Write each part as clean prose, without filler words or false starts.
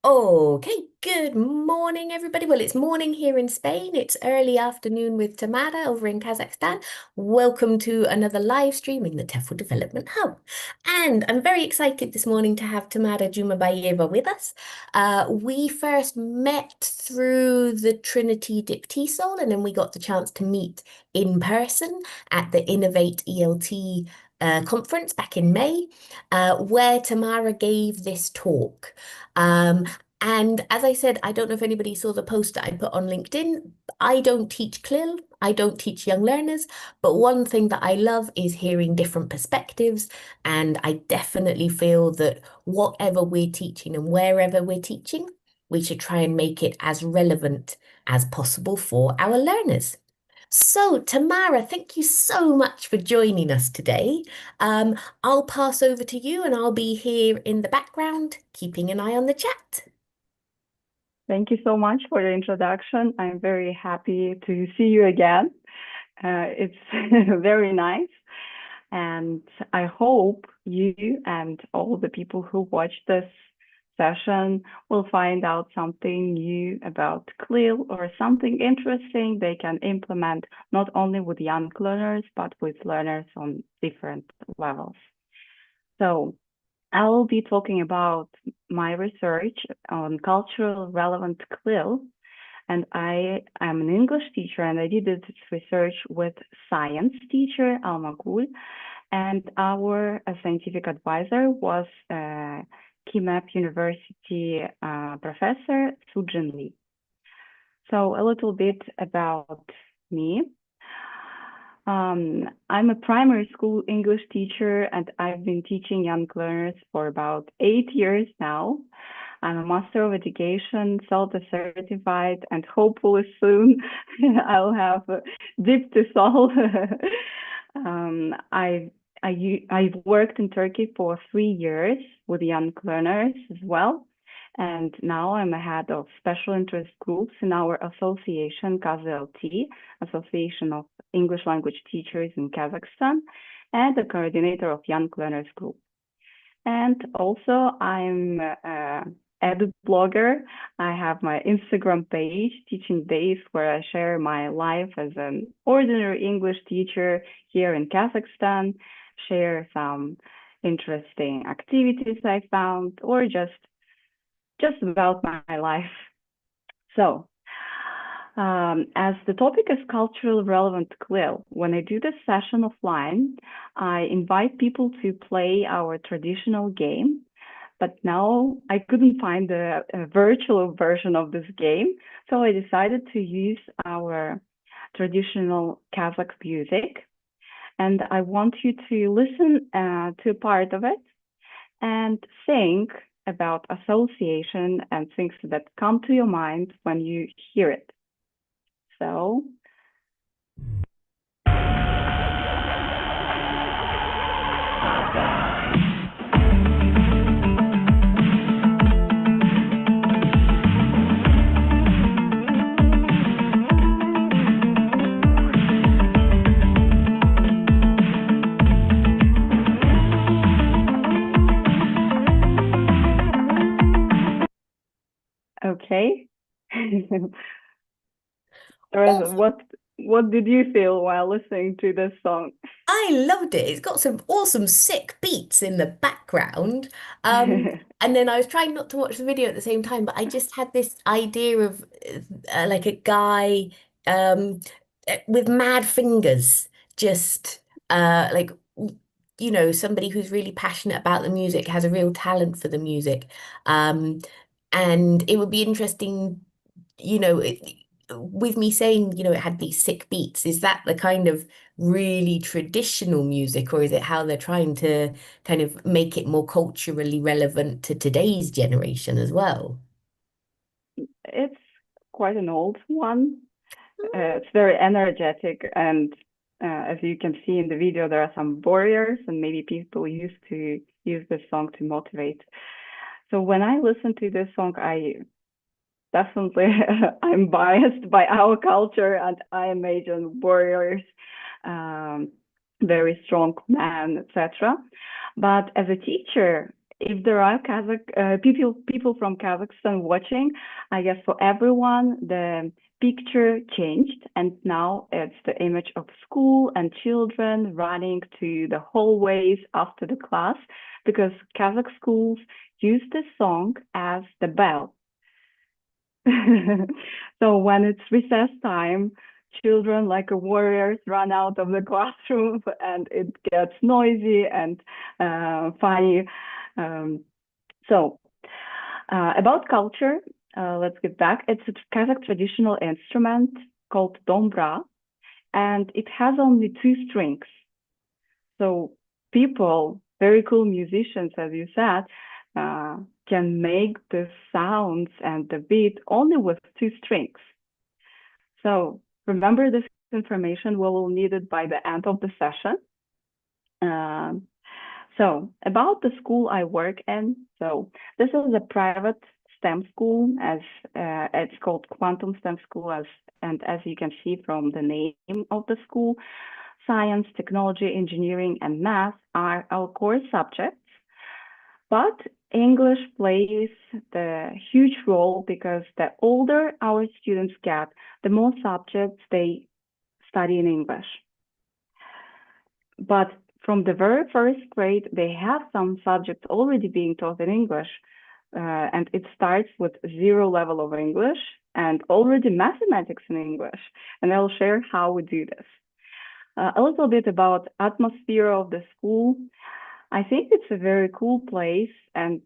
Okay, good morning, everybody. Well, it's morning here in Spain. It's early afternoon with Tamara over in Kazakhstan. Welcome to another live stream in the TEFL Development Hub. And I'm very excited this morning to have Tamara Jumabayeva with us. We first met through the Trinity Diptisol, and then we got the chance to meet in person at the Innovate ELT conference back in May, where Tamara gave this talk. Um, and as I said, I don't know if anybody saw the post that I put on LinkedIn. I don't teach CLIL, I don't teach young learners, but one thing that I love is hearing different perspectives. And I definitely feel that whatever we're teaching and wherever we're teaching, we should try and make it as relevant as possible for our learners. So, Tamara, thank you so much for joining us today. I'll pass over to you and I'll be here in the background, keeping an eye on the chat. Thank you so much for the introduction. I'm very happy to see you again. It's very nice. And I hope you and all the people who watch this session will find out something new about CLIL or something interesting they can implement not only with young learners, but with learners on different levels. So I will be talking about my research on cultural relevant CLIL, and I am an English teacher, and I did this research with science teacher Almagul, and our scientific advisor was KIMAP University professor Sujin Lee. So a little bit about me. I'm a primary school English teacher, and I've been teaching young learners for about 8 years now. I'm a Master of Education, CELTA certified, and hopefully soon I'll have Deep to Sol. I've worked in Turkey for 3 years with young learners as well. And now I'm a head of special interest groups in our association, KZLT, Association of English Language Teachers in Kazakhstan, and the coordinator of Young Learners Group. And also I'm an edu blogger. I have my Instagram page, Teaching Days, where I share my life as an ordinary English teacher here in Kazakhstan, share some interesting activities I found, or just about my life. So, as the topic is cultural relevant CLIL, when I do this session offline, I invite people to play our traditional game. But now I couldn't find a virtual version of this game, so I decided to use our traditional Kazakh music. And I want you to listen to a part of it and think about association and things that come to your mind when you hear it. So, okay. What did you feel while listening to this song? I loved it. It's got some awesome, sick beats in the background. And then I was trying not to watch the video at the same time, but I just had this idea of like a guy with mad fingers, just like somebody who's really passionate about the music, has a real talent for the music. Um, and it would be interesting, you know, it, with me saying, it had these sick beats, is that the kind of really traditional music, or is it how they're trying to kind of make it more culturally relevant to today's generation as well? It's quite an old one. It's very energetic, and as you can see in the video, there are some warriors, and maybe people used to use this song to motivate. So when I listen to this song, I definitely I'm biased by our culture, and I imagine warriors, very strong men, etc. But as a teacher, if there are Kazakh people from Kazakhstan watching, I guess for everyone the picture changed, and now it's the image of school and children running to the hallways after the class, because Kazakh schools use this song as the bell. So when it's recess time, children like warriors run out of the classroom and it gets noisy and funny. Um, so about culture, let's get back. It's a Kazakh traditional instrument called dombra, and it has only two strings. So people, very cool musicians, as you said, can make the sounds and the beat only with two strings. So remember, this information we will need it by the end of the session. Um, so about the school I work in, so this is a private STEM school, as it's called Quantum STEM School, and as you can see from the name of the school, science, technology, engineering, and math are our core subjects. But English plays the huge role because the older our students get, the more subjects they study in English. But from the very first grade, they have some subjects already being taught in English. And it starts with zero level of English and already mathematics in English. And I'll share how we do this. A little bit about atmosphere of the school. I think it's a very cool place, and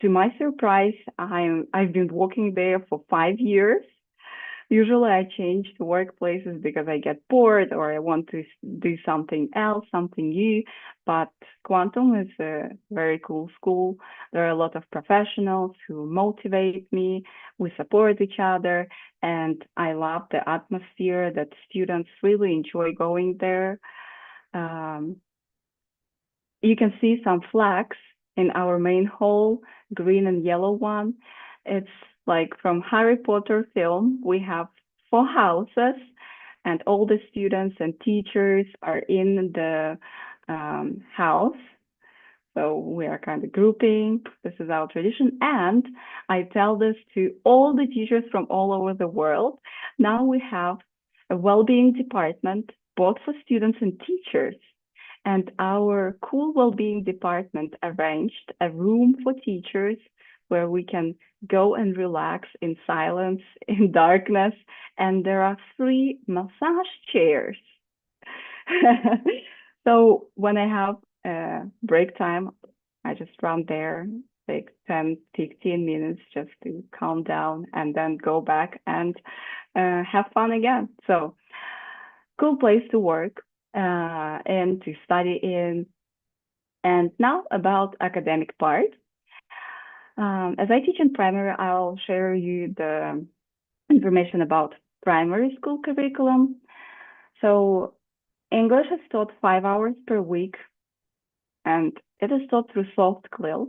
to my surprise, I've been working there for 5 years. Usually I change to workplaces because I get bored or I want to do something else, something new. But Quantum is a very cool school. There are a lot of professionals who motivate me. We support each other. And I love the atmosphere that students really enjoy going there. Um, you can see some flags in our main hall, green and yellow one. It's like from Harry Potter film. We have 4 houses, and all the students and teachers are in the house. So we are kind of grouping. This is our tradition. And I tell this to all the teachers from all over the world. Now we have a well-being department, both for students and teachers. And our cool well-being department arranged a room for teachers where we can go and relax in silence, in darkness. And there are 3 massage chairs. So when I have break time, I just run there, take 10, 15 minutes just to calm down and then go back and have fun again. So cool place to work and to study in. And now about academic part. As I teach in primary, I'll share you the information about primary school curriculum. So English is taught 5 hours per week, and it is taught through soft CLIL.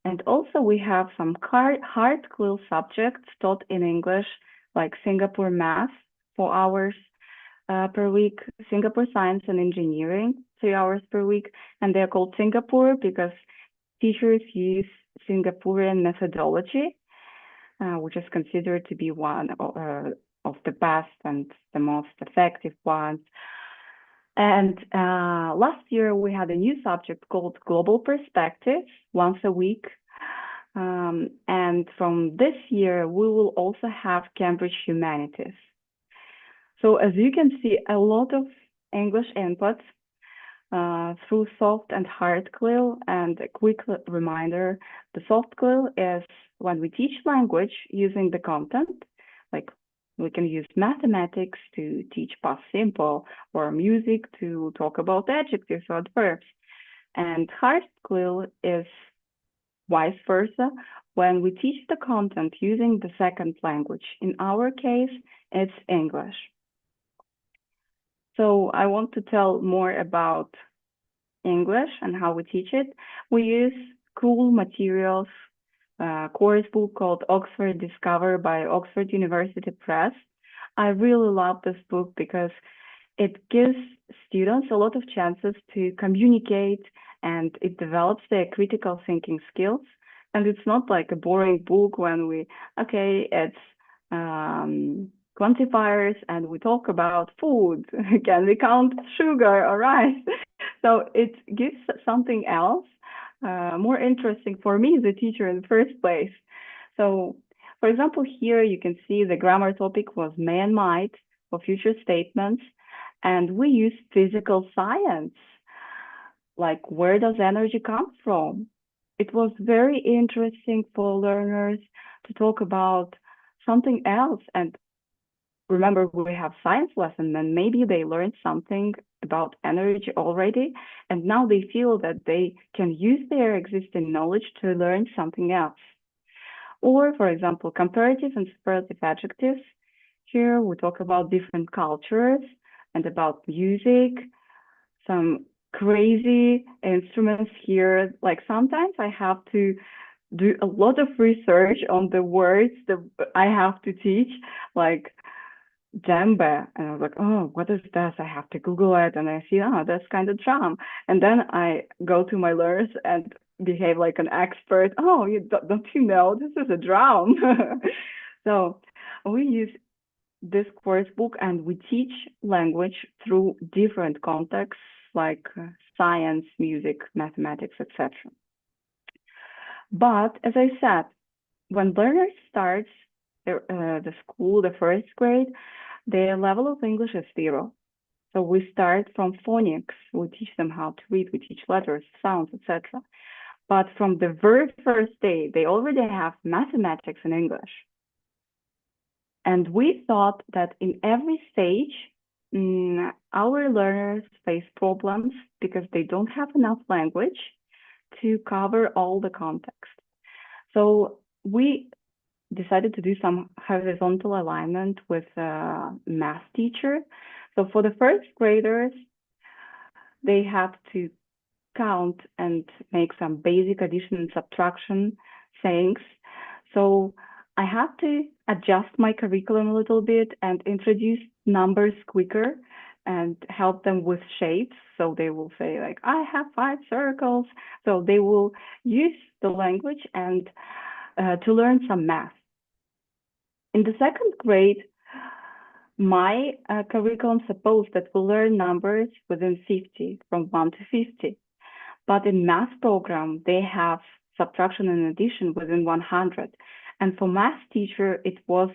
And also we have some hard CLIL subjects taught in English, like Singapore math, 4 hours per week, Singapore science and engineering, 3 hours per week. And they're called Singapore because teachers use Singaporean methodology, which is considered to be one of the best and the most effective ones. And last year we had a new subject called Global Perspectives, once a week. And from this year, we will also have Cambridge Humanities. So as you can see, a lot of English inputs through soft and hard CLIL. And a quick reminder, the soft CLIL is when we teach language using the content, like we can use mathematics to teach past simple or music to talk about adjectives or adverbs. And hard CLIL is vice versa, when we teach the content using the second language. In our case, it's English. So I want to tell more about English and how we teach it. We use cool materials, course book called Oxford Discover by Oxford University Press. I really love this book because it gives students a lot of chances to communicate and it develops their critical thinking skills. And it's not like a boring book when it's quantifiers and we talk about food. Can we count sugar or rice? So it gives something else, more interesting for me, the teacher in the first place. So, for example, here you can see the grammar topic was may and might for future statements, and we use physical science, like where does energy come from? It was very interesting for learners to talk about something else. And remember, we have science lesson, and maybe they learned something about energy already, and now they feel that they can use their existing knowledge to learn something else. Or, for example, comparative and superlative adjectives. Here we talk about different cultures and about music, some crazy instruments here. Like sometimes I have to do a lot of research on the words that I have to teach, like djembe, and I was like, oh, what is this? I have to Google it, and I see, oh, that's kind of drum. And then I go to my learners and behave like an expert. Oh, don't you know this is a drum? So we use this course book and we teach language through different contexts like science, music, mathematics, etc. But as I said, when learners starts the school, the first grade, their level of English is zero. So we start from phonics. We teach them how to read. We teach letters, sounds, etc. But from the very first day, they already have mathematics and English. And we thought that in every stage, our learners face problems because they don't have enough language to cover all the context. So we decided to do some horizontal alignment with a math teacher. So for the first graders, they have to count and make some basic addition and subtraction things. So I have to adjust my curriculum a little bit and introduce numbers quicker and help them with shapes. So they will say like, I have 5 circles. So they will use the language and to learn some math. In the second grade, my curriculum supposed that we'll learn numbers within 50, from 1 to 50. But in math program, they have subtraction and addition within 100. And for math teacher, it was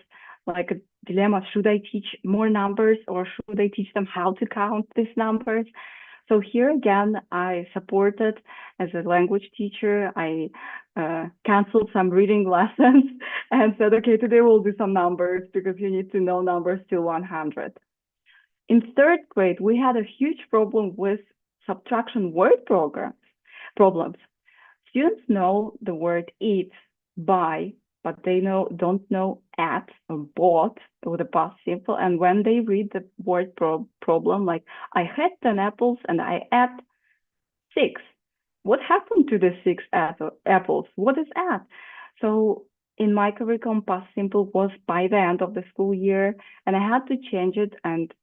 like a dilemma. Should I teach more numbers or should I teach them how to count these numbers? So here again, I supported as a language teacher. I canceled some reading lessons and said, okay, today we'll do some numbers because you need to know numbers till 100. In third grade, we had a huge problem with subtraction word problems. Students know the word eat, buy, but they don't know at or bought with the past simple. And when they read the word problem, like I had 10 apples and I ate 6. What happened to the 6 apples? What is at? So in my curriculum, past simple was by the end of the school year, and I had to change it and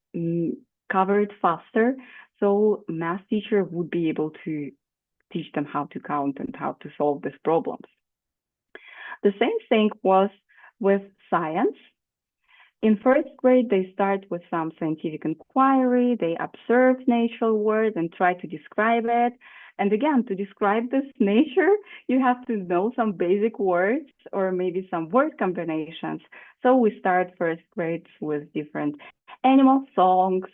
cover it faster, so math teacher would be able to teach them how to count and how to solve these problems. The same thing was with science. In first grade, they start with some scientific inquiry. They observe natural world and try to describe it. And again, to describe this nature, you have to know some basic words or maybe some word combinations. So we start first grades with different animal songs,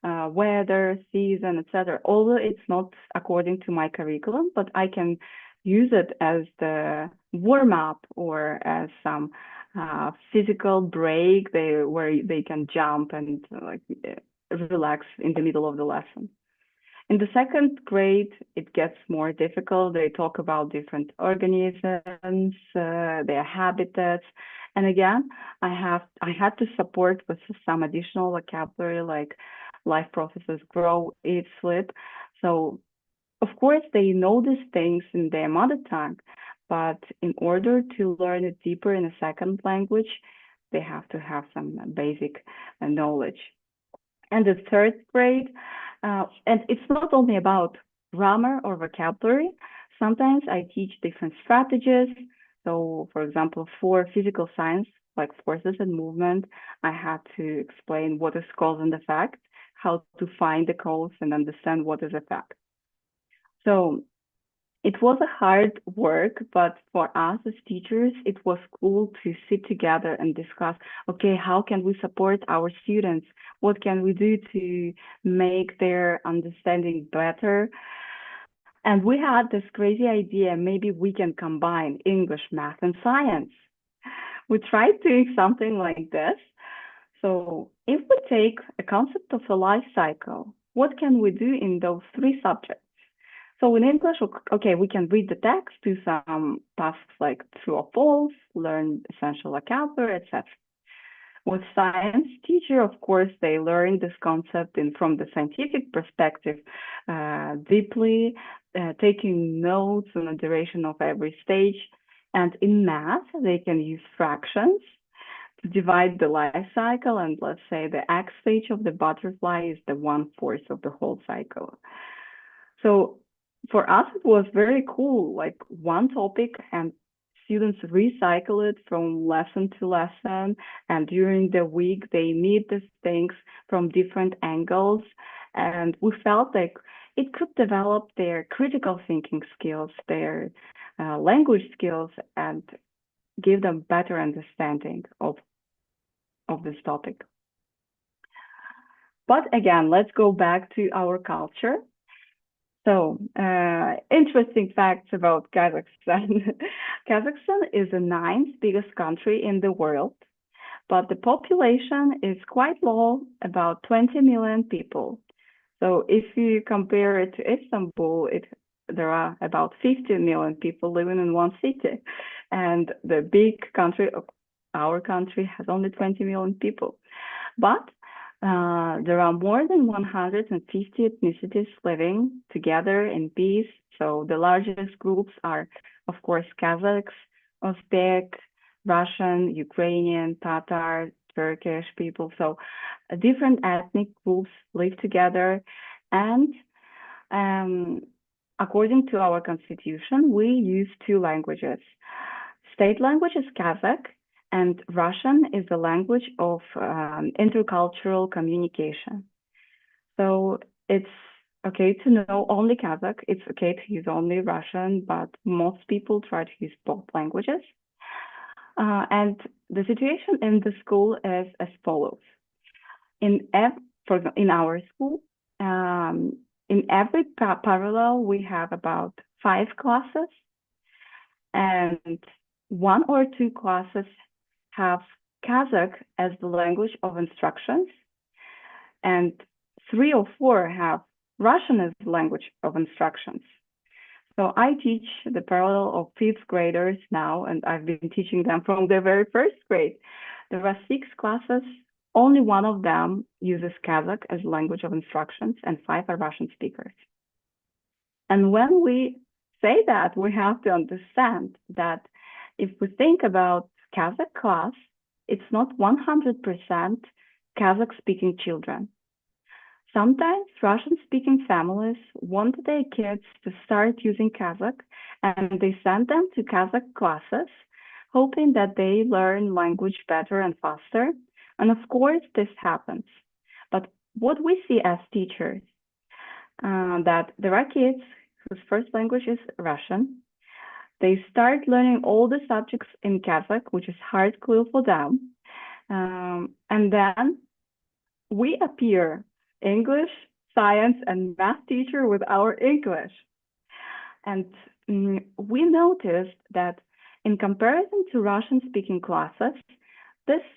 weather, season, etc. Although it's not according to my curriculum, but I can use it as the warm-up or as some physical break where they can jump and relax in the middle of the lesson. In the second grade, it gets more difficult. They talk about different organisms, their habitats. And again, I had to support with some additional vocabulary like life processes, grow, eat, sleep. So of course, they know these things in their mother tongue, but in order to learn it deeper in a second language, they have to have some basic knowledge. And the third grade, and it's not only about grammar or vocabulary. Sometimes I teach different strategies. So, for example, for physical science, like forces and movement, I had to explain what is cause and effect, how to find the cause and understand what is effect. So it was a hard work, but for us as teachers, it was cool to sit together and discuss, okay, how can we support our students? What can we do to make their understanding better? And we had this crazy idea, maybe we can combine English, math, and science. We tried doing something like this. So if we take a concept of a life cycle, what can we do in those three subjects? So in English, okay, we can read the text, do some tasks like true or false, learn essential vocabulary, etc. With science teacher, of course, they learn this concept from the scientific perspective deeply, taking notes on the duration of every stage. And in math, they can use fractions to divide the life cycle. And let's say the X stage of the butterfly is the 1/4 of the whole cycle. So for us, it was very cool, like one topic, and students recycle it from lesson to lesson. And during the week, they meet these things from different angles. And we felt like it could develop their critical thinking skills, their language skills, and give them better understanding of this topic. But again, let's go back to our culture. So, interesting facts about Kazakhstan. Kazakhstan is the ninth biggest country in the world, but the population is quite low, about 20 million people. So if you compare it to Istanbul, there are about 15 million people living in one city, and the big country of our country has only 20 million people. But there are more than 150 ethnicities living together in peace. So the largest groups are, of course, Kazakhs, Uzbek, Russian, Ukrainian, Tatar, Turkish people. So different ethnic groups live together. And according to our constitution, we use two languages. State language is Kazakh, and Russian is the language of intercultural communication. So it's okay to know only Kazakh. It's okay to use only Russian, but most people try to use both languages. And the situation in the school is as follows. For example, in our school, in every parallel, we have about 5 classes, and 1 or 2 classes have Kazakh as the language of instructions, and 3 or 4 have Russian as the language of instructions. So I teach the parallel of 5th graders now, and I've been teaching them from the very first grade. There are 6 classes. Only 1 of them uses Kazakh as language of instructions, and 5 are Russian speakers. And when we say that, we have to understand that if we think about Kazakh class, it's not 100% Kazakh-speaking children. Sometimes Russian-speaking families want their kids to start using Kazakh, and they send them to Kazakh classes, hoping that they learn language better and faster. And of course, this happens. But what we see as teachers, that there are kids whose first language is Russian. They start learning all the subjects in Kazakh, which is hard CLIL for them. And then we appear English, science, and math teacher with our English. And we noticed that in comparison to Russian-speaking classes, these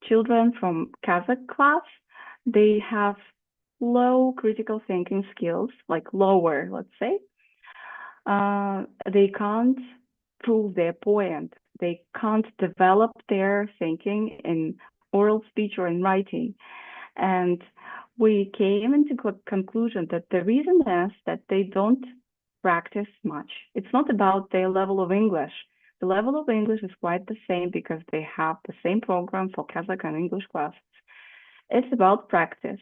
children from Kazakh class, they have low critical thinking skills, like lower, let's say. They can't prove their point. They can't develop their thinking in oral speech or in writing. And we came into conclusion that the reason is that they don't practice much. It's not about their level of English. The level of English is quite the same because they have the same program for Kazakh and English classes. It's about practice.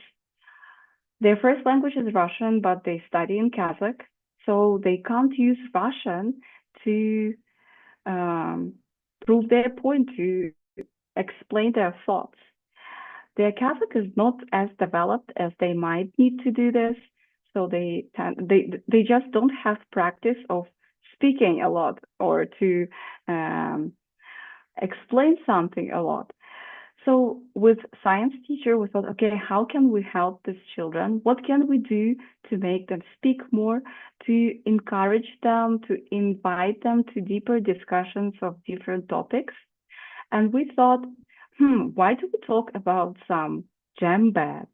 Their first language is Russian, but they study in Kazakh. so they can't use Russian to prove their point, to explain their thoughts. Their Kazakh is not as developed as they might need to do this, so they just don't have practice of speaking a lot or to explain something a lot. So with science teacher, we thought, okay, how can we help these children? What can we do to make them speak more, to encourage them, to invite them to deeper discussions of different topics? And we thought, why do we talk about some djembe?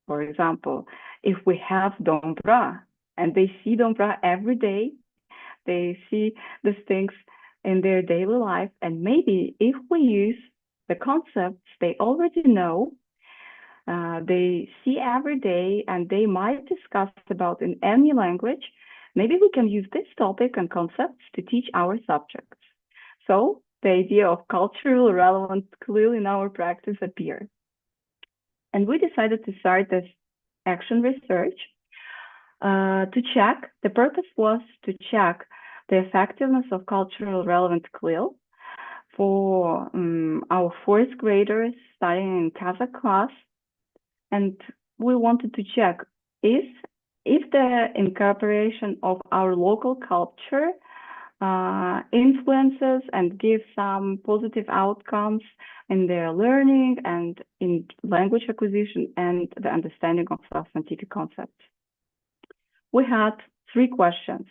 For example, if we have dombra and they see dombra every day, they see these things in their daily life, and maybe if we use the concepts they already know, they see every day, and they might discuss about in any language, maybe we can use this topic and concepts to teach our subjects. So the idea of cultural relevant CLIL in our practice appeared. And we decided to start this action research to check. The purpose was to check the effectiveness of cultural relevant CLIL for our fourth graders studying in Kazakh class. And we wanted to check if the incorporation of our local culture influences and gives some positive outcomes in their learning and in language acquisition and the understanding of scientific concepts. We had 3 questions.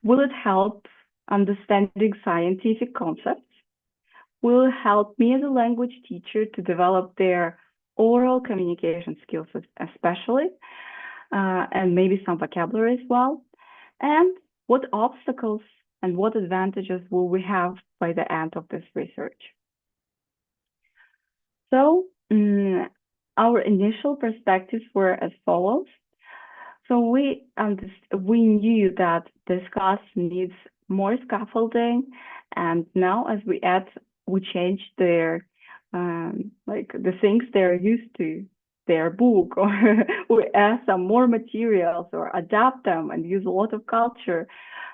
Will it help understanding scientific concepts? Will it help me as a language teacher to develop their oral communication skills especially, and maybe some vocabulary as well? And what obstacles and what advantages will we have by the end of this research? So our initial perspectives were as follows. So we knew that this class needs more scaffolding, and now as we change their like the things they're used to, their book, or we add some more materials or adapt them and use a lot of culture.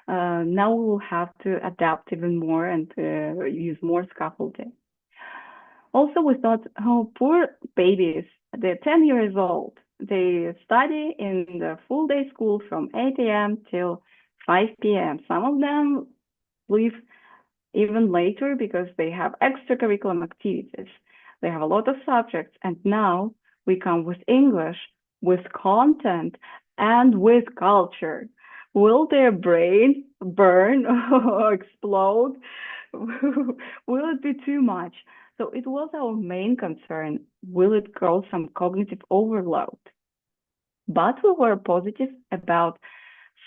Now we will have to adapt even more and use more scaffolding. Also, we thought, oh, poor babies, they're 10 years old. They study in the full day school from 8 a.m. till 5 p.m. Some of them leave even later because they have extracurricular activities. They have a lot of subjects, and now we come with English, with content, and with culture. Will their brain burn or explode? Will it be too much? So it was our main concern. Will it cause some cognitive overload? But we were positive about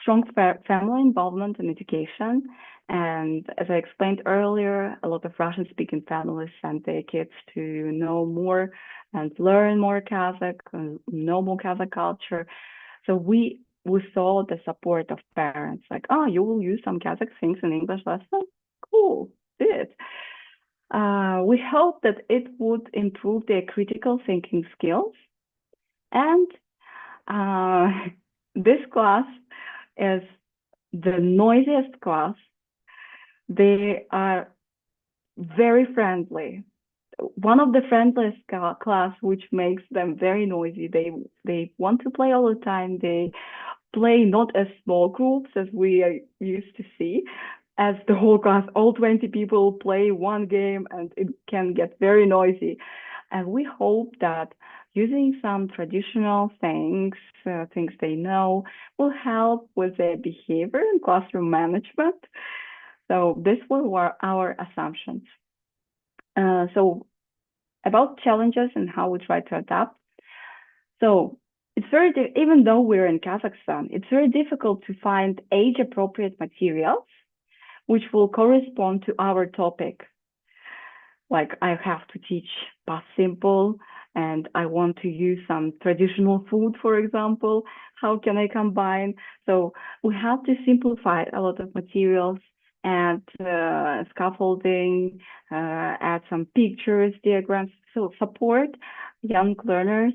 strong family involvement in education. And as I explained earlier, a lot of Russian-speaking families send their kids to know more and learn more Kazakh, and know more Kazakh culture. So we saw the support of parents, like, oh, you will use some Kazakh things in English lesson? Cool, do it. We hope that it would improve their critical thinking skills. And this class is the noisiest class. They are very friendly. One of the friendliest class, which makes them very noisy. They want to play all the time. They play not as small groups as we are used to see, as the whole class, all 20 people play one game, and it can get very noisy. And we hope that using some traditional things, things they know, will help with their behavior and classroom management. So this were our assumptions. So about challenges and how we try to adapt. So it's even though we're in Kazakhstan, it's very difficult to find age-appropriate materials which will correspond to our topic. Like I have to teach past simple, and I want to use some traditional food, for example. How can I combine? So we have to simplify a lot of materials, add scaffolding, add some pictures, diagrams, so support young learners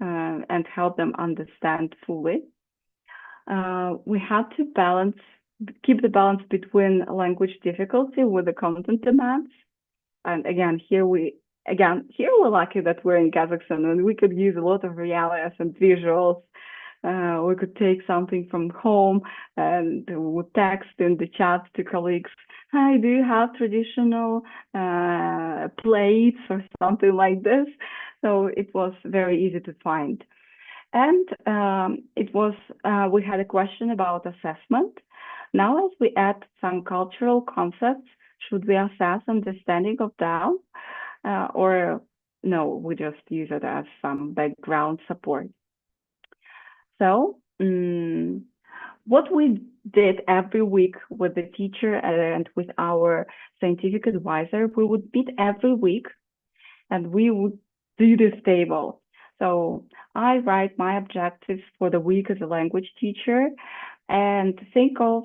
and help them understand fully. we had to keep the balance between language difficulty with the content demands. And here we're lucky that we're in Kazakhstan and we could use a lot of realities and visuals. We could take something from home and would text in the chat to colleagues, "Hi, do you have traditional plates or something like this?" So it was very easy to find. And we had a question about assessment. Now, as we add some cultural concepts, should we assess understanding of Tao? Or no, we just use it as some background support. So, what we did every week with the teacher and with our scientific advisor, we would meet every week and we would do this table. So I write my objectives for the week as a language teacher and think of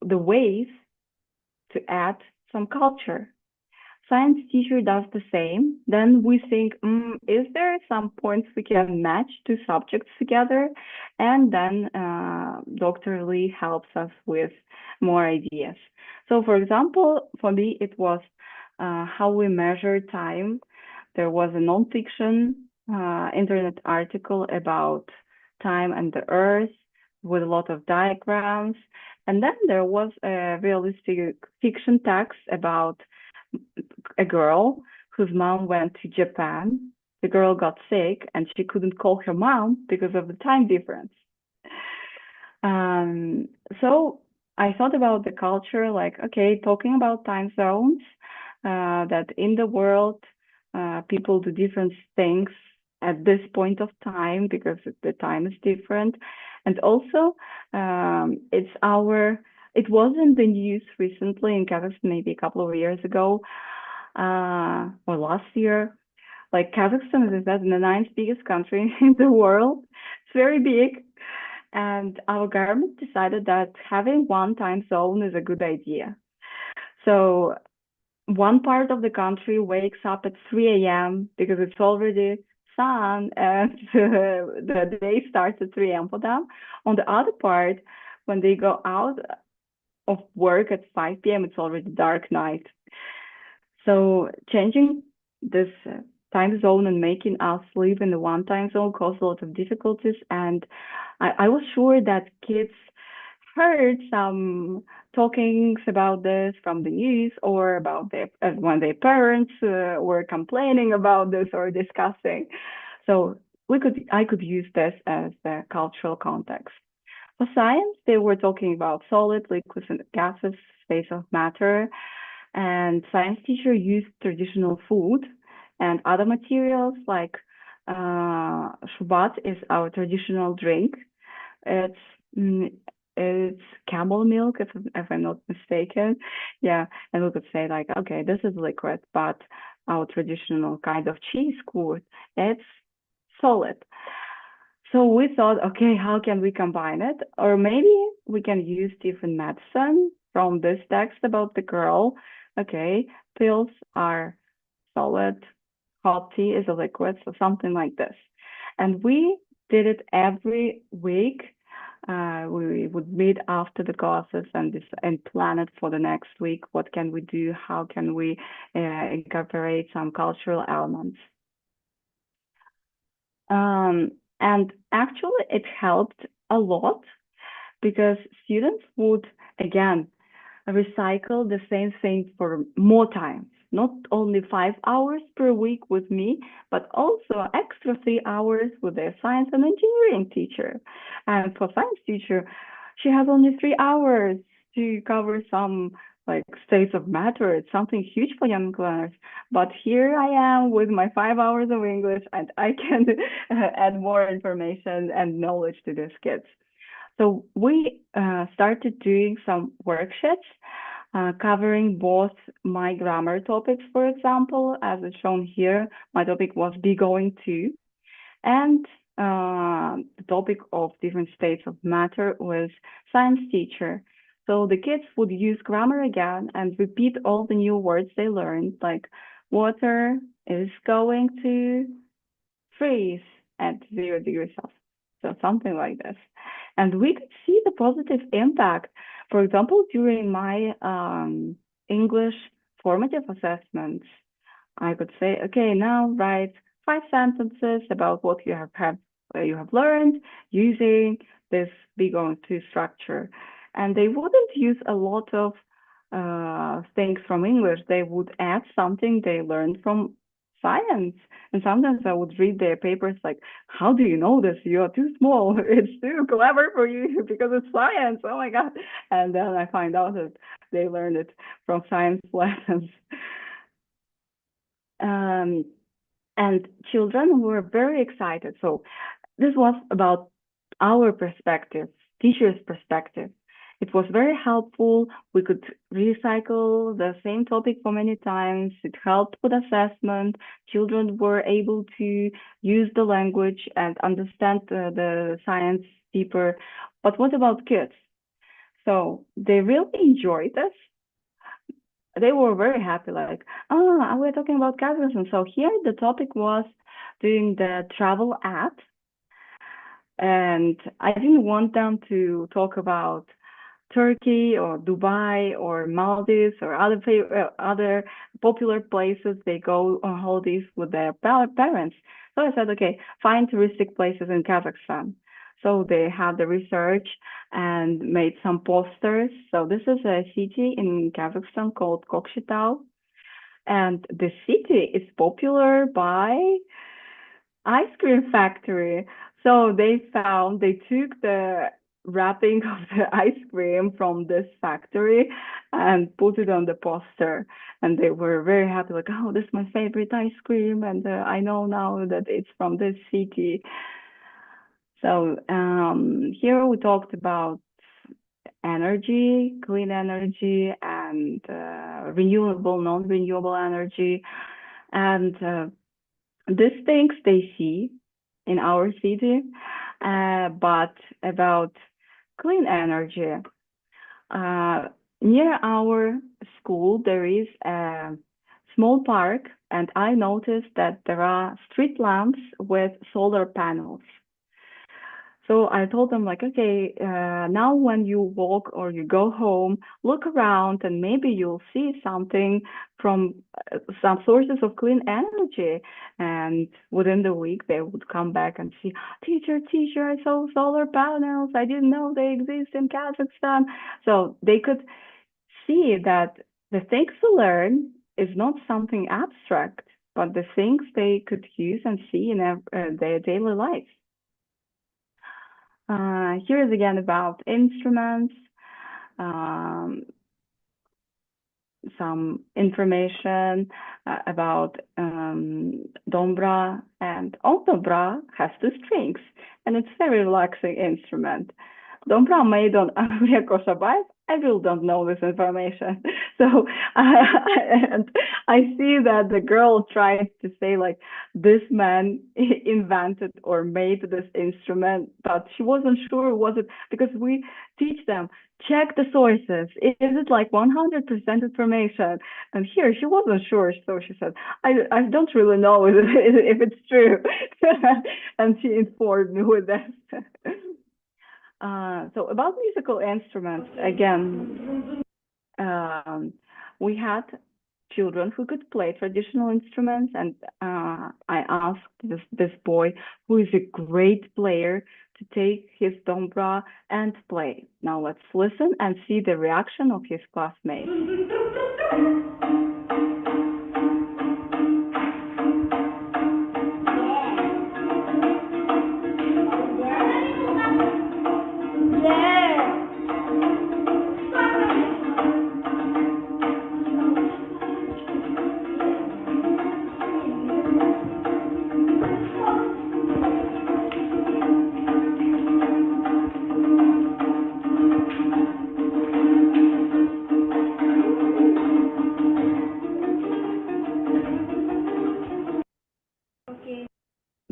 the ways to add some culture. Science teacher does the same. Then we think, is there some points we can match two subjects together? And then Dr. Lee helps us with more ideas. So for example, for me, it was how we measure time. There was a nonfiction internet article about time and the earth with a lot of diagrams. And then there was a realistic fiction text about a girl whose mom went to Japan. The girl got sick and she couldn't call her mom because of the time difference. So I thought about the culture, like, okay, talking about time zones, that in the world, people do different things at this point of time because the time is different. And also, it was in the news recently in Kazakhstan, maybe a couple of years ago, or last year. Like Kazakhstan is the ninth biggest country in the world. It's very big. And our government decided that having one time zone is a good idea. So one part of the country wakes up at 3 a.m. because it's already sun and the day starts at 3 a.m. for them. On the other part, when they go out of work at 5 p.m., it's already dark night. So changing this time zone and making us live in the one time zone caused a lot of difficulties. And I was sure that kids heard some talkings about this from the news or about when their parents were complaining about this or discussing. So I could use this as the cultural context. For science, they were talking about solid, liquids, and gases, space of matter, and science teacher used traditional food and other materials like shubat is our traditional drink. It's it's camel milk, if I'm not mistaken. Yeah, and we could say like, okay, this is liquid, but our traditional kind of cheese curd, it's solid. So we thought, okay, how can we combine it? Or maybe we can use different medicine from this text about the girl. Okay, pills are solid, hot tea is a liquid, so something like this. And we did it every week. We would meet after the classes and plan it for the next week. What can we do? How can we incorporate some cultural elements? And actually, it helped a lot because students would, again, recycle the same thing for more times, not only 5 hours per week with me, but also extra 3 hours with their science and engineering teacher. And for science teacher, she has only 3 hours to cover some like states of matter. It's something huge for young learners. But here I am with my 5 hours of English, and I can add more information and knowledge to these kids. So we started doing some worksheets covering both my grammar topics, for example, as it's shown here. My topic was be going to, and the topic of different states of matter was science teacher. So the kids would use grammar again and repeat all the new words they learned, like water is going to freeze at 0 degrees Celsius. So something like this. And we could see the positive impact. For example, during my English formative assessments, I could say, okay, now write 5 sentences about what you have learned using this big on two structure. And they wouldn't use a lot of things from English. They would add something they learned from science. And sometimes I would read their papers like, how do you know this? You are too small. It's too clever for you because it's science. Oh my God. And then I find out that they learned it from science lessons. Um, and children were very excited. So this was about our perspective, teacher's perspective. It was very helpful. We could recycle the same topic for many times. It helped with assessment. Children were able to use the language and understand the science deeper. But what about kids? So they really enjoyed this. They were very happy, like, oh, we're talking about Kazakhstan. So here the topic was doing the travel app, and I didn't want them to talk about Turkey or Dubai or Maldives or other popular places they go on holidays with their parents. So I said, okay, find touristic places in Kazakhstan. So they had the research and made some posters. So this is a city in Kazakhstan called Kokshetau, and the city is popular by ice cream factory. So they took the wrapping of the ice cream from this factory and put it on the poster. And they were very happy, like, oh, this is my favorite ice cream. And I know now that it's from this city. So here we talked about energy, clean energy, and renewable, non-renewable energy. And these things they see in our city, but about clean energy. Uh, Near our school, there is a small park, and I noticed that there are street lamps with solar panels. So I told them like, okay, now when you walk or you go home, look around and maybe you'll see something from some sources of clean energy. And within the week, they would come back and see, teacher, I saw solar panels. I didn't know they exist in Kazakhstan. So they could see that the things to learn is not something abstract, but the things they could use and see in their daily life. Here is again about instruments, um, some information about dombra, and all dombra has 2 strings, and it's a very relaxing instrument. Dombra made on Amelia Koshabayev. I really don't know this information. So, and I see that the girl tried to say like this man invented or made this instrument, but she wasn't sure was it because we teach them check the sources. Is it like 100% information? And here she wasn't sure, so she said, I don't really know if it's true. And she informed me with that. So about musical instruments, again, we had children who could play traditional instruments, and I asked this boy, who is a great player, to take his dombra and play. Now let's listen and see the reaction of his classmates.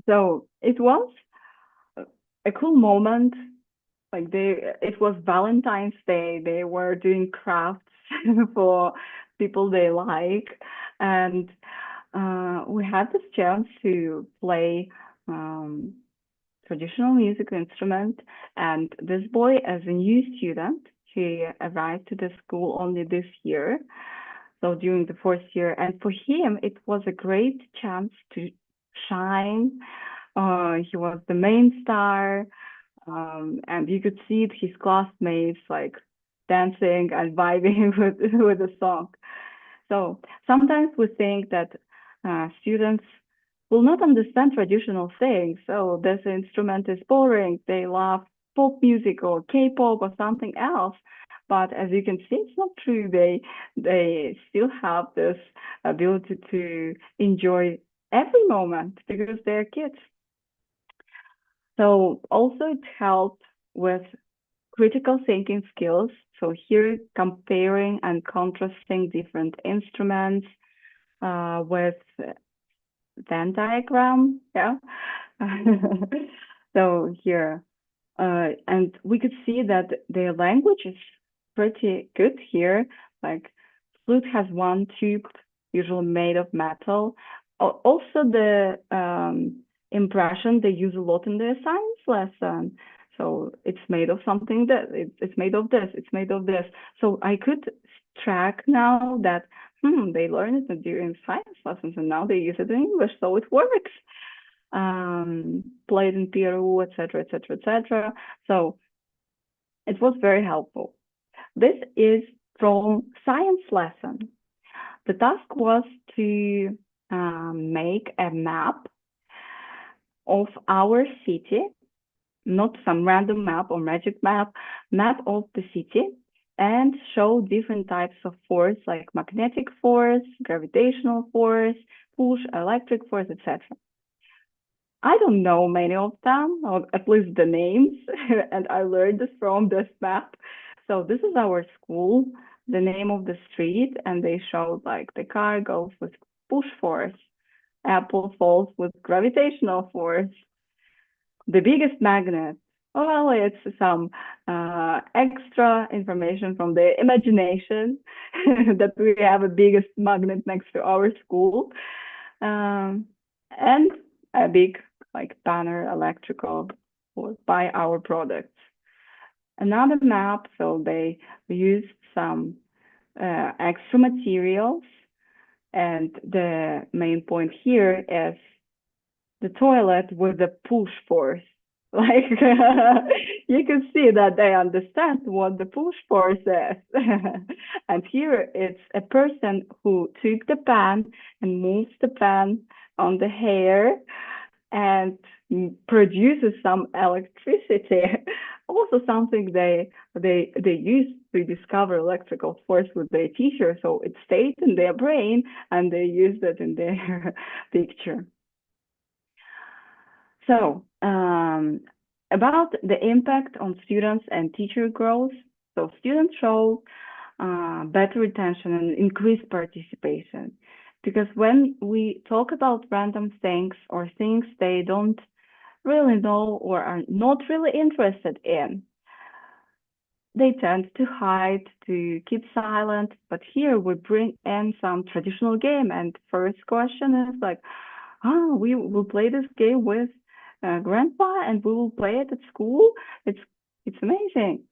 So it was a cool moment. Like it was Valentine's Day. They were doing crafts for people they like, and we had this chance to play traditional music instrument. And this boy, as a new student, he arrived to the school only this year, so during the fourth year. And for him, it was a great chance to shine. He was the main star, and you could see his classmates like dancing and vibing with the song. So sometimes we think that students will not understand traditional things. So this instrument is boring. They love pop music or K-pop or something else. But as you can see, it's not true. They still have this ability to enjoy every moment because they're kids. So also it helped with critical thinking skills. So here comparing and contrasting different instruments with Venn diagram. Yeah. So here, and we could see that their language is pretty good here. Like flute has one tube, usually made of metal. Also, the impression they use a lot in their science lesson. So it's made of something that it's made of this, it's made of this. So I could track now that they learned it during science lessons and now they use it in English, so it works. Played in Peru, etc., etc., etc. So it was very helpful. This is from science lesson. The task was to make a map of our city, not some random map or magic map of the city, and show different types of force like magnetic force, gravitational force, push, electric force, etc. I don't know many of them, or at least the names, and I learned this from this map. So this is our school, the name of the street, and they showed like the car goes with push force, apple falls with gravitational force, the biggest magnet. Well, it's some extra information from the imagination that we have a biggest magnet next to our school, and a big like banner electrical by our products. Another map, so they used some extra materials, and the main point here is the toilet with the push force. Like you can see that they understand what the push force is. And here it's a person who took the pen and moves the pen on the hair and produces some electricity. Also something they used to discover electrical force with their teacher, so it stayed in their brain and they used it in their picture. So about the impact on students and teacher growth. So students show better retention and increased participation. Because when we talk about random things or things they don't really know or are not really interested in, they tend to hide, to keep silent. But here we bring in some traditional game. And first question is like, we will play this game with grandpa and we will play it at school. It's amazing.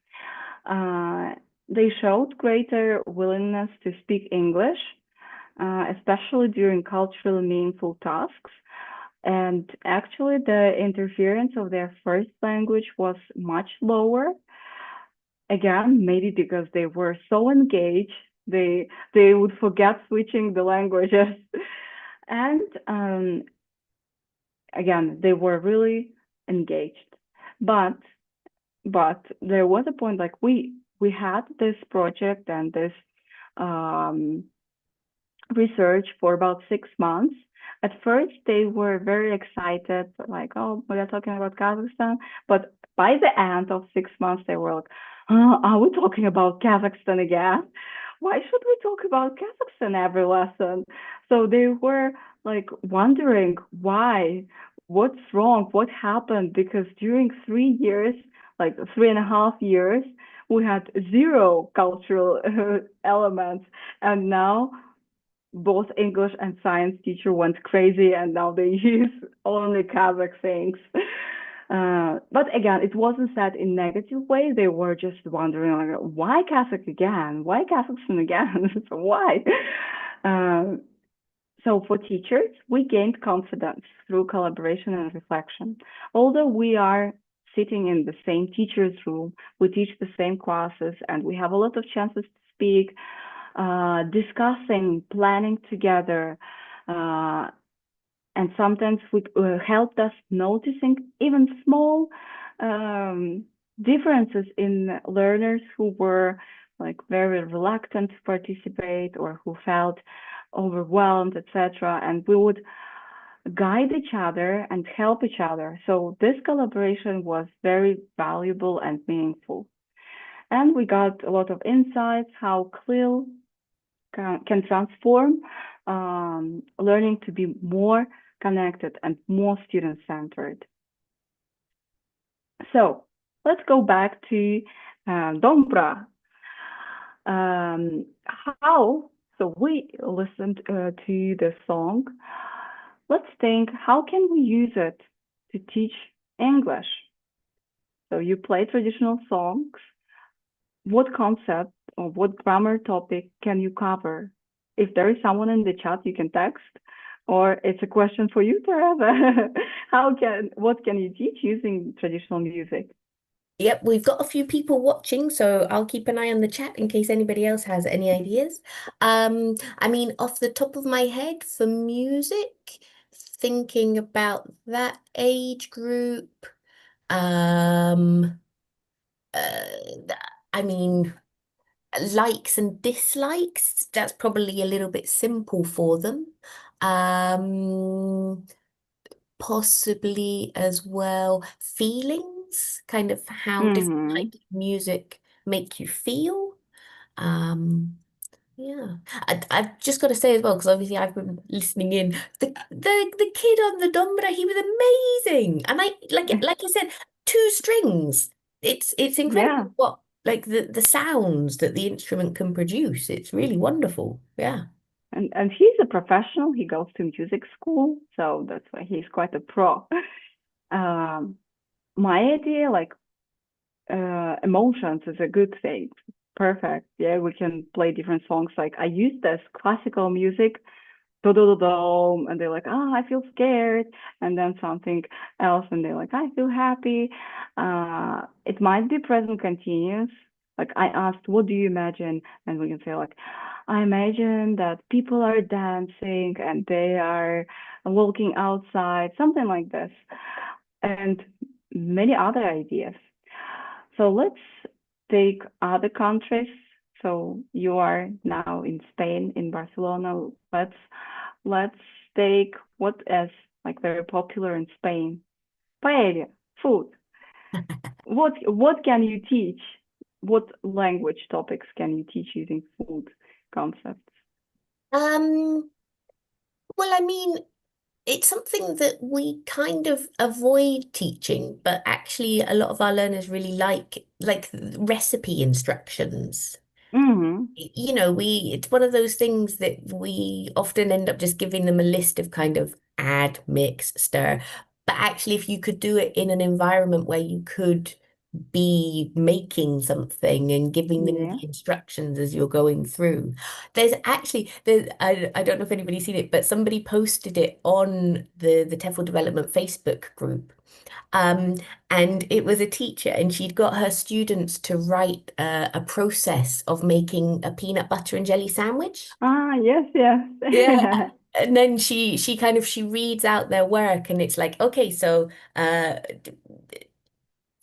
They showed greater willingness to speak English, especially during culturally meaningful tasks. And actually, the interference of their first language was much lower. Again, maybe because they were so engaged, they would forget switching the languages. And again, they were really engaged. But there was a point like we had this project and this research for about 6 months. At first, they were very excited, like, oh, we are talking about Kazakhstan. But by the end of 6 months, they were like, are we talking about Kazakhstan again? Why should we talk about Kazakhstan every lesson? So they were like wondering why, what's wrong, what happened? Because during 3 years, like 3.5 years, we had zero cultural elements, and now both English and science teacher went crazy, and now they use only Kazakh things. But again, it wasn't said in negative way. They were just wondering, like, why Kazakh again? Why Kazakhstan again? So why? Uh, so for teachers, we gained confidence through collaboration and reflection. Although we are sitting in the same teacher's room, we teach the same classes, and we have a lot of chances to speak, discussing, planning together, uh, and sometimes we helped us noticing even small um, differences in learners who were like very reluctant to participate or who felt overwhelmed, etc. And we would guide each other and help each other. So this collaboration was very valuable and meaningful. And we got a lot of insights how CLIL can transform learning to be more connected and more student-centered. So let's go back to Dombra. How? So we listened to the song. Let's think, how can we use it to teach English? So you play traditional songs. What concept or what grammar topic can you cover? If there is someone in the chat, you can text, or it's a question for you, Teresa. What can you teach using traditional music? Yep, we've got a few people watching, so I'll keep an eye on the chat in case anybody else has any ideas. I mean, off the top of my head for music, thinking about that age group, um, uh, I mean, likes and dislikes, that's probably a little bit simple for them. Um, Possibly as well feelings, kind of how different Mm-hmm. types of music make you feel. Um, yeah, I've just got to say as well, because obviously I've been listening in. The kid on the dombra, he was amazing, and I like I said, two strings. It's Yeah, incredible what like the sounds that the instrument can produce. It's really wonderful. Yeah. and he's a professional. He goes to music school, so that's why he's quite a pro. Um, my idea, like emotions, is a good thing. Perfect. Yeah, we can play different songs. Like I use this classical music do do do do, and they're like, oh, I feel scared, and then something else, and they're like, I feel happy. It might be present continuous. Like I asked, what do you imagine? And we can say like, I imagine that people are dancing and they are walking outside, something like this, and many other ideas. So let's take other countries. So you are now in Spain, in Barcelona. Let's take what is like very popular in Spain. Paella, food. What can you teach? What language topics can you teach using food concepts? Um, well, I mean, it's something that we kind of avoid teaching, but actually a lot of our learners really like recipe instructions. Mm-hmm. You know, it's one of those things that we often end up just giving them a list of kind of add, mix, stir. But actually, if you could do it in an environment where you could be making something and giving them Yeah. the instructions as you're going through. I don't know if anybody's seen it, but somebody posted it on the TEFL Development Facebook group. Um, and it was a teacher, and she'd got her students to write a process of making a peanut butter and jelly sandwich. Ah, yes, yes. Yeah. And then she reads out their work, and it's like, okay, so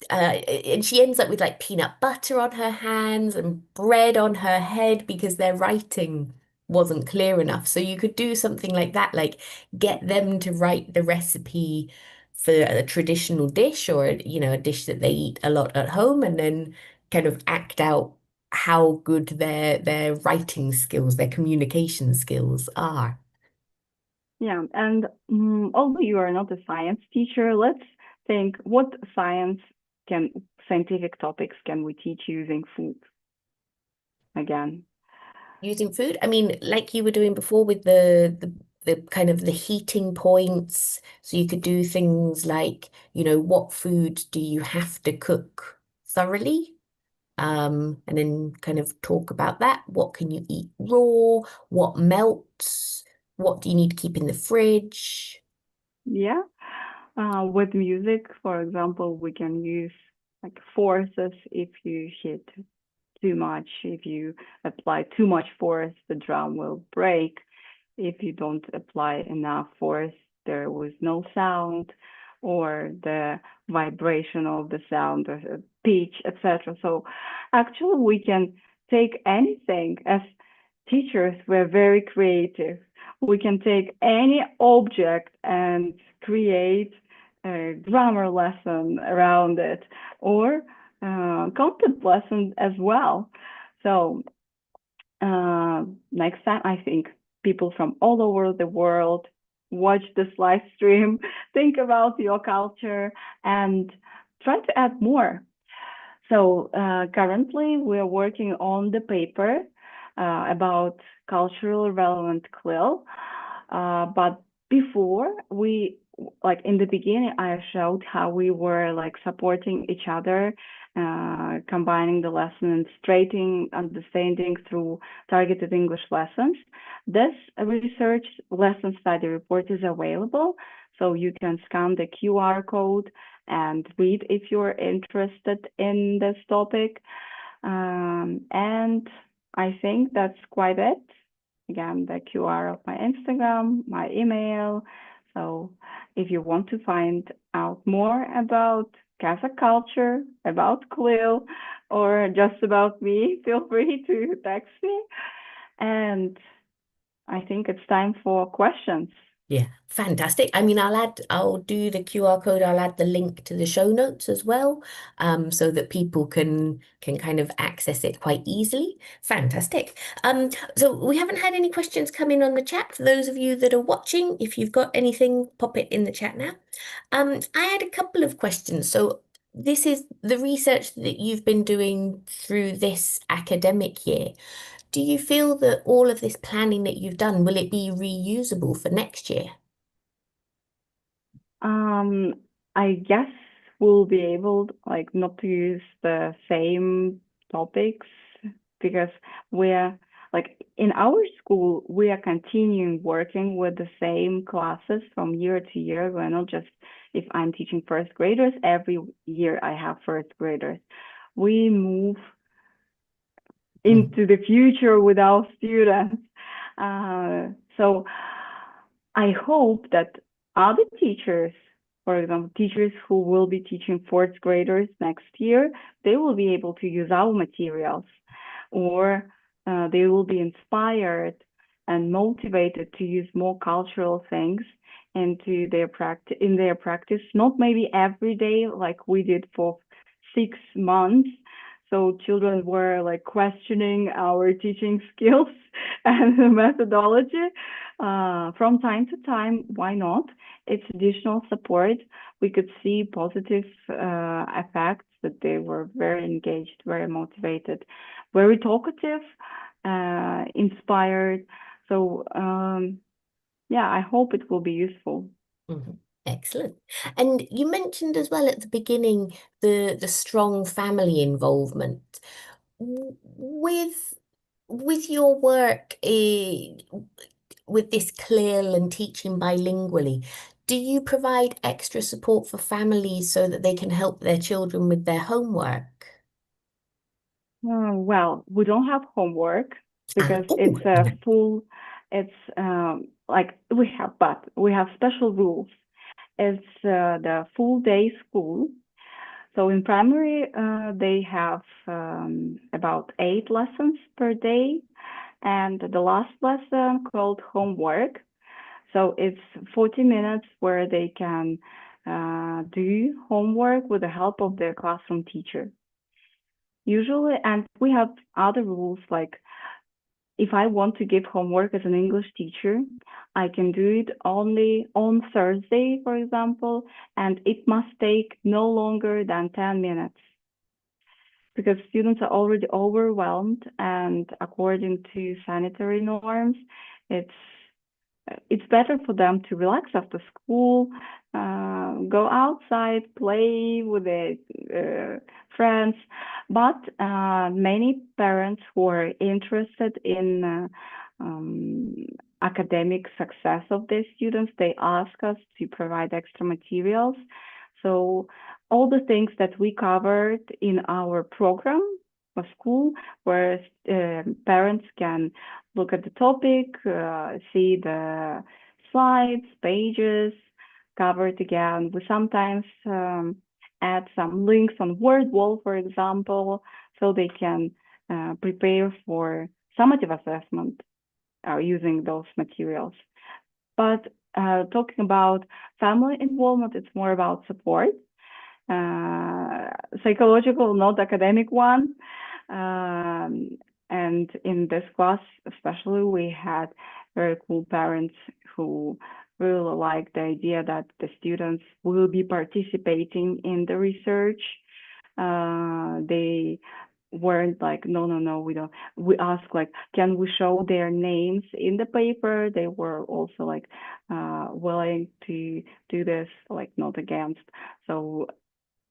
and she ends up with like peanut butter on her hands and bread on her head because their writing wasn't clear enough. So you could do something like that, like get them to write the recipe for a traditional dish or, a dish that they eat a lot at home, and then kind of act out how good their writing skills, their communication skills are. Yeah, and although you are not a science teacher, let's think what scientific topics can we teach using food again? Using food. I mean, like you were doing before with the the kind of the heating points. So you could do things like, what food do you have to cook thoroughly? And then kind of talk about that. What can you eat raw? What melts? What do you need to keep in the fridge? Yeah. With music, for example, we can use like forces if you hit too much. If you apply too much force, the drum will break. If you don't apply enough force, there was no sound or the vibration of the sound or the pitch, etc. So actually we can take anything. As teachers, we're very creative. We can take any object and create a grammar lesson around it or content lesson as well. So next time, I think people from all over the world watch this live stream, think about your culture, and try to add more. So currently, we're working on the paper about cultural relevant CLIL. But before we, like in the beginning, I showed how we were like supporting each other, combining the lesson and straightening understanding through targeted English lessons. This research lesson study report is available, so you can scan the QR code and read if you're interested in this topic. And I think that's quite it. Again, the QR of my Instagram, my email. So if you want to find out more about Kazakh culture, about CLIL, or just about me, feel free to text me. And I think it's time for questions. Yeah, fantastic. I mean, I'll do the QR code, I'll add the link to the show notes as well, so that people can kind of access it quite easily. Fantastic. So we haven't had any questions come in on the chat. For those of you that are watching, if you've got anything, pop it in the chat now. I had a couple of questions. So this is the research that you've been doing through this academic year. Do you feel that all of this planning that you've done, will it be reusable for next year? Um, I guess we'll be able, like, not to use the same topics because we're like in our school, we are continuing working with the same classes from year to year. We're not just if I'm teaching first graders, every year I have first graders. We move Mm. into the future with our students. So I hope that other teachers, for example, teachers who will be teaching fourth graders next year, they will be able to use our materials, or they will be inspired and motivated to use more cultural things into their practice in their practice, not maybe every day like we did for 6 months. So children were like questioning our teaching skills and the methodology. From time to time, why not? It's additional support. We could see positive effects that they were very engaged, very motivated, very talkative, inspired. So yeah, I hope it will be useful. Mhm. Excellent. And you mentioned as well at the beginning the strong family involvement. With your work with this CLIL and teaching bilingually, do you provide extra support for families so that they can help their children with their homework? Well, we don't have homework because Oh, it's a full, it's like but we have special rules. It's the full day school. So in primary, they have about 8 lessons per day, and the last lesson called homework. So it's 40 minutes where they can do homework with the help of their classroom teacher. Usually, and we have other rules like if I want to give homework as an English teacher, I can do it only on Thursday, for example, and it must take no longer than 10 minutes because students are already overwhelmed, and according to sanitary norms, it's it's better for them to relax after school, go outside, play with their friends. But many parents who are interested in academic success of their students, they ask us to provide extra materials. So all the things that we covered in our program of school, where parents can look at the topic, see the slides, pages covered again. We sometimes add some links on word wall, for example, so they can prepare for summative assessment using those materials. But talking about family involvement, it's more about support, psychological, not academic one. And in this class, especially, we had very cool parents who really liked the idea that the students will be participating in the research. They weren't like, no, no, no, we don't. We asked like, can we show their names in the paper? They were also like willing to do this, like not against. So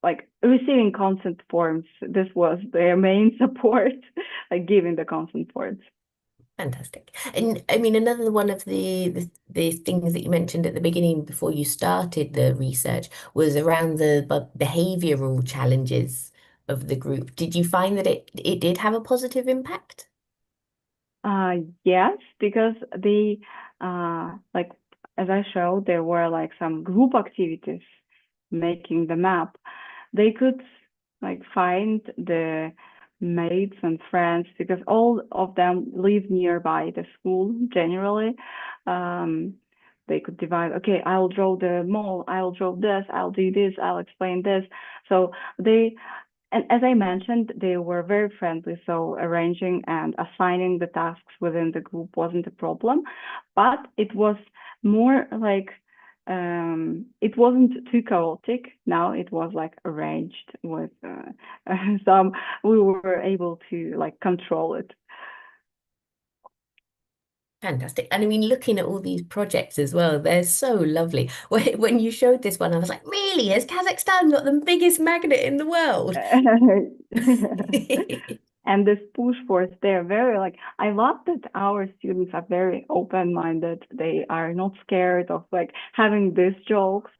like receiving consent forms, this was their main support, like giving the consent forms. Fantastic. And I mean, another one of the things that you mentioned at the beginning before you started the research was around the behavioral challenges of the group. Did you find that it did have a positive impact? Yes, because they like as I showed, there were like some group activities making the map. They could like find the mates and friends because all of them live nearby the school generally. Um, they could divide, okay, I'll draw the mall, I'll draw this, I'll do this, I'll explain this. So they and as I mentioned, they were very friendly, so arranging and assigning the tasks within the group wasn't a problem, but it was more like it wasn't too chaotic. Now it was like arranged with some. We were able to like control it. Fantastic. And I mean, looking at all these projects as well, they're so lovely. When you showed this one, I was like, really? Has Kazakhstan got the biggest magnet in the world? And this push force, they're very like, I love that our students are very open-minded. They are not scared of like having these jokes.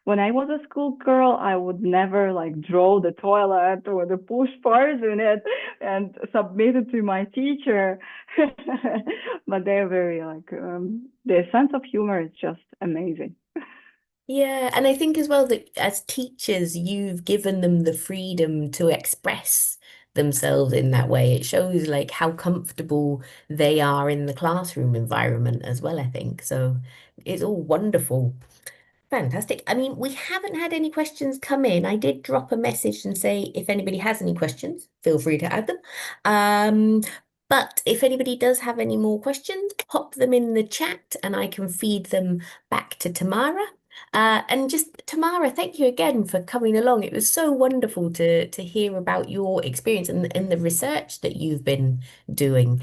When I was a schoolgirl, I would never like draw the toilet or the push parts in it and submit it to my teacher. But they're very like their sense of humor is just amazing. Yeah, and I think as well that as teachers, you've given them the freedom to express themselves in that way. It shows like how comfortable they are in the classroom environment as well, I think. So it's all wonderful. Fantastic. I mean, we haven't had any questions come in. I did drop a message and say if anybody has any questions, feel free to add them. Um, but if anybody does have any more questions, pop them in the chat and I can feed them back to Tamara. And just Tamara, thank you again for coming along. It was so wonderful to hear about your experience and the research that you've been doing.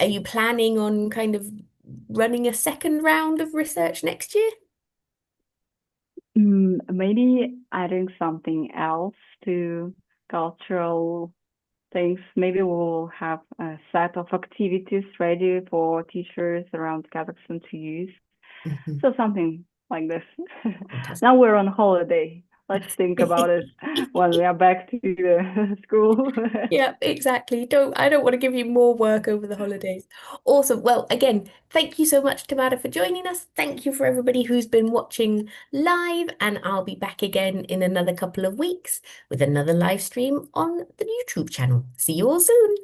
Are you planning on kind of running a second round of research next year? Maybe adding something else to cultural things. Maybe we'll have a set of activities ready for teachers around Kazakhstan to use. Mhm. So something like this. Fantastic. Now we're on holiday. Let's think about it when we are back to the school. Yeah, exactly. I don't want to give you more work over the holidays. Awesome. Well, again, thank you so much, Tamara, for joining us. Thank you for everybody who's been watching live, and I'll be back again in another couple of weeks with another live stream on the YouTube channel. See you all soon.